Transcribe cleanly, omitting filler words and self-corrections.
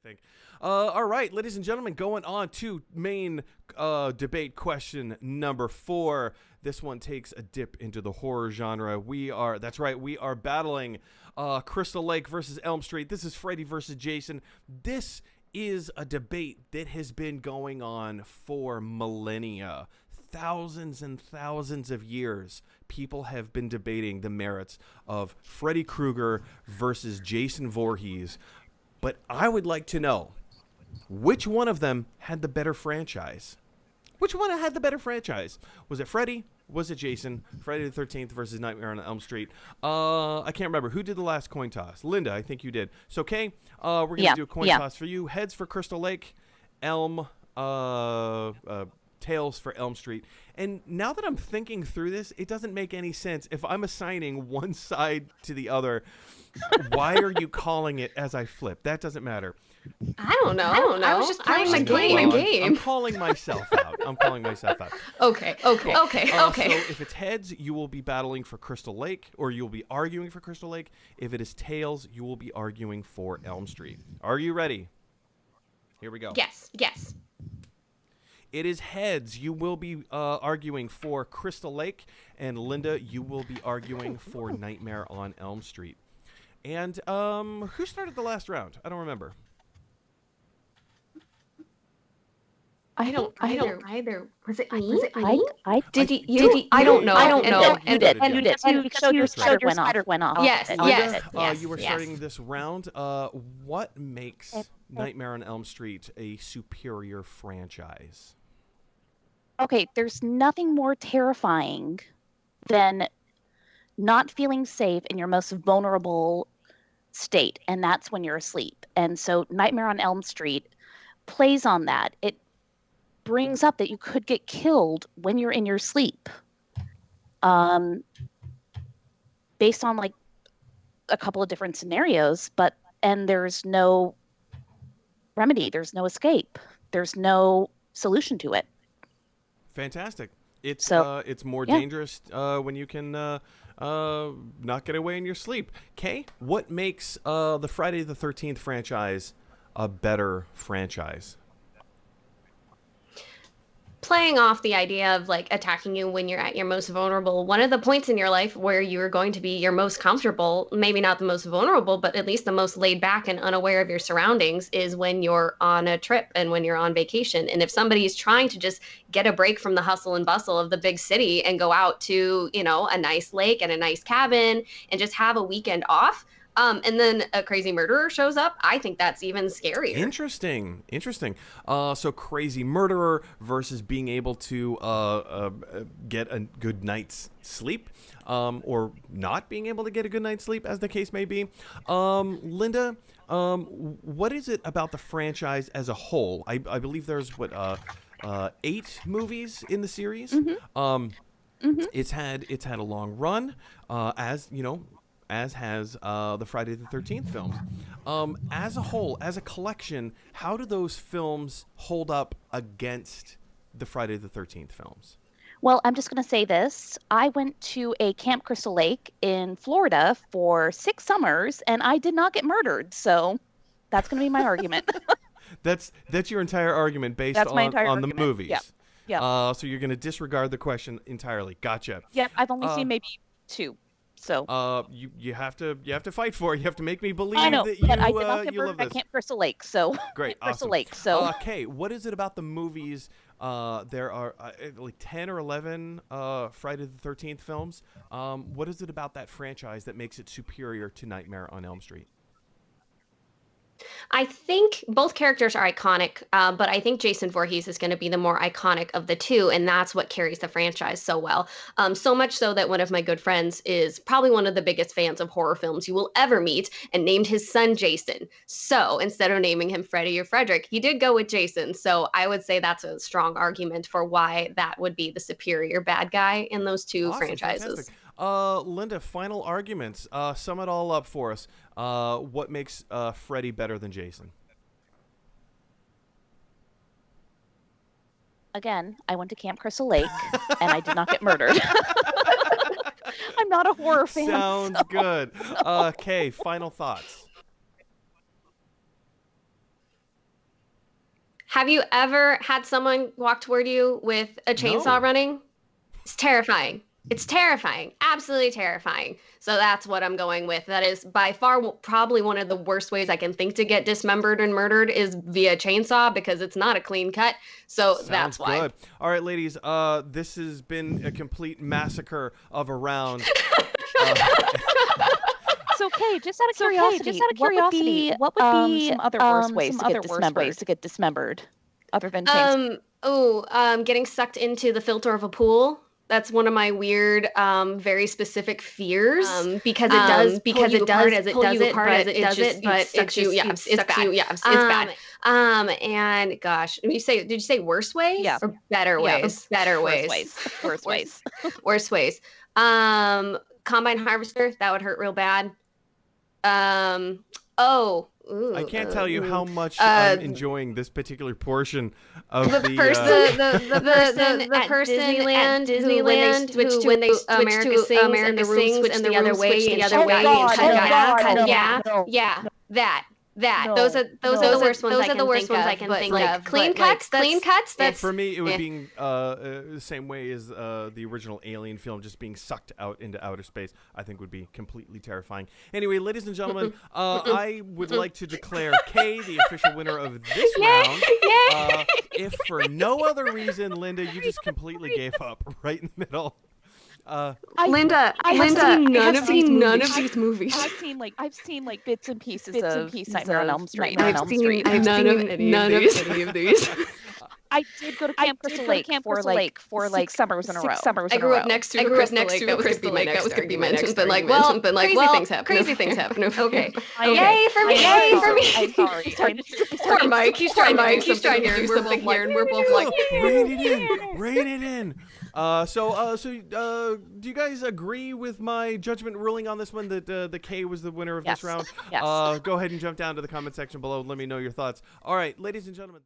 think. All right, ladies and gentlemen, going on to main debate question number 4. This one takes a dip into the horror genre. That's right, we are battling Crystal Lake versus Elm Street. This is Freddy versus Jason. This is a debate that has been going on for millennia. Thousands and thousands of years, people have been debating the merits of Freddy Krueger versus Jason Voorhees. But I would like to know, which one of them had the better franchise? Which one had the better franchise? Was it Freddy? Was it Jason? Friday the 13th versus Nightmare on Elm Street. I can't remember. Who did the last coin toss? Linda, I think you did. So, Kay, we're going to do a coin toss for you. Heads for Crystal Lake. Tails for Elm Street. And now that I'm thinking through this, it doesn't make any sense. If I'm assigning one side to the other, why are you calling it as I flip? That doesn't matter. I don't know. I was just playing my game. I'm calling myself out. Okay. So if it's heads, you will be battling for Crystal Lake, or you'll be arguing for Crystal Lake. If it is tails, you will be arguing for Elm Street. Are you ready? Here we go. Yes. It is heads. You will be arguing for Crystal Lake, and Linda, you will be arguing for Nightmare on Elm Street. And who started the last round? I don't remember. I don't either. Was it me? I did. I don't know. You did. Your spider went off. Yes. You were starting this round. What makes Nightmare on Elm Street a superior franchise? Okay, there's nothing more terrifying than not feeling safe in your most vulnerable state, and that's when you're asleep. And so Nightmare on Elm Street plays on that. It brings up that you could get killed when you're in your sleep, based on like a couple of different scenarios, and there's no remedy, there's no escape, there's no solution to it. Fantastic. It's more dangerous when you can not get away in your sleep. Kay, what makes the Friday the 13th franchise a better franchise? Playing off the idea of like attacking you when you're at your most vulnerable, one of the points in your life where you're going to be your most comfortable, maybe not the most vulnerable, but at least the most laid back and unaware of your surroundings, is when you're on a trip and when you're on vacation. And if somebody's trying to just get a break from the hustle and bustle of the big city and go out to, a nice lake and a nice cabin and just have a weekend off, and then a crazy murderer shows up, I think that's even scarier. Interesting. So crazy murderer versus being able to get a good night's sleep, or not being able to get a good night's sleep, as the case may be. Linda, what is it about the franchise as a whole? I believe there's 8 movies in the series. Mm-hmm. It's had a long run, as has the Friday the 13th films. As a whole, as a collection, how do those films hold up against the Friday the 13th films? Well, I'm just going to say this. I went to a Camp Crystal Lake in Florida for 6 summers, and I did not get murdered. So that's going to be my argument. That's your entire argument based on the movies. Yeah. So you're going to disregard the question entirely. Gotcha. Yep. I've only seen maybe 2. So you have to fight for it. You have to make me believe I know, that but I did not get you love murdered this. at Camp Crystal Lake. So Great, Crystal awesome. Lake. So okay, what is it about the movies? There are like 10 or 11 Friday the 13th films. What is it about that franchise that makes it superior to Nightmare on Elm Street? I think both characters are iconic, but I think Jason Voorhees is going to be the more iconic of the two, and that's what carries the franchise so well. So much so that one of my good friends is probably one of the biggest fans of horror films you will ever meet, and named his son Jason. So instead of naming him Freddy or Frederick, he did go with Jason. So I would say that's a strong argument for why that would be the superior bad guy in those two franchises. Fantastic. Linda, final arguments. Sum it all up for us. What makes Freddy better than Jason? again, I went to Camp Crystal Lake and I did not get murdered. I'm not a horror fan. Sounds good. Okay, final thoughts. Have you ever had someone walk toward you with a chainsaw running? It's terrifying. It's terrifying. Absolutely terrifying. So that's what I'm going with. That is by far probably one of the worst ways I can think to get dismembered and murdered is via chainsaw because it's not a clean cut. So that's why. Good. All right, ladies. This has been a complete massacre of a round. So, Kay, just out of curiosity, what would be some other worse ways to get dismembered, other than chainsaw? Getting sucked into the filter of a pool. That's one of my weird, very specific fears. Because it does pull you apart as it does it, but it's bad. And gosh, did you say worse ways? Yeah. Or better ways? Yeah. Better ways. Worse ways. Worse ways. Combine harvester, that would hurt real bad. I can't tell you how much I'm enjoying this particular portion of the person at Disneyland who when they switched to America Sings and the room switched the other way Those are the worst ones I can think of. Clean cuts. That's for me. It would be the same way as the original Alien film, just being sucked out into outer space. I think would be completely terrifying. Anyway, ladies and gentlemen, I would like to declare Kay the official winner of this round. If for no other reason, Linda, you just completely gave up right in the middle. Linda, I've seen none of these movies. I've seen like bits and pieces of Nightmare on Elm Street. I've seen none of any of these. I did go to Camp Crystal Lake for 6 summers in a row. I grew up next to a Crystal Lake. That was going to be my next something like, well, crazy things happen. Okay. Yay for me! I'm sorry. Poor Mike. He's trying to do something here, and we're both like, rein it in. So do you guys agree with my judgment ruling on this one that the K was the winner of this round? Yes. Go ahead and jump down to the comment section below. Let me know your thoughts. All right, ladies and gentlemen.